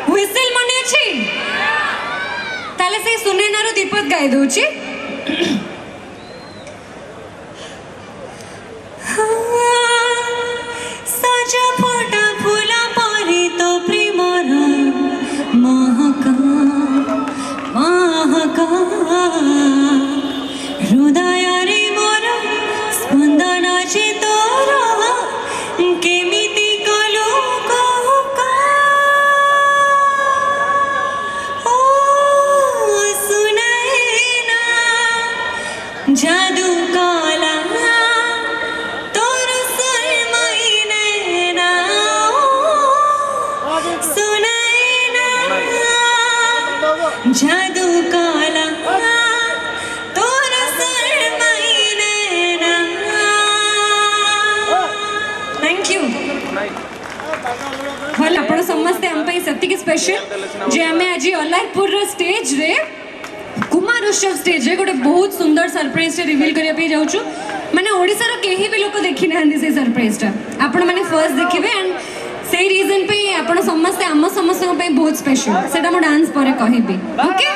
whistle मने अछि ताले से सुनेनारो दीपक गाई दोची साजा फोटा फूला पारी तो प्रेमर महका महका हृदय रे मोर स्पंदनाचे तोर केमिति कलो कहुका ओ सुनैना जादू काला तोर सरमई नैना सुनैना जादू काला तोर सरमई नैना थैंक यू भल आपण समस्ते हम पे सत्ती स्पेशल जे हमें आज अलारपुर स्टेज रे कुमार उत्सव स्टेज रे गोटे बहुत सुंदर सरप्राइज टे रिवील करिया पे जाउछु माने ओडिसा रो केही भी लोक देखि नाहंदी से सरप्राइज टा आपण माने फर्स्ट देखिबे एंड सेही रीजन पे आपण समस्ते हम समस्त पे बहुत स्पेशल सेटा मो डांस पर कहिबी ओके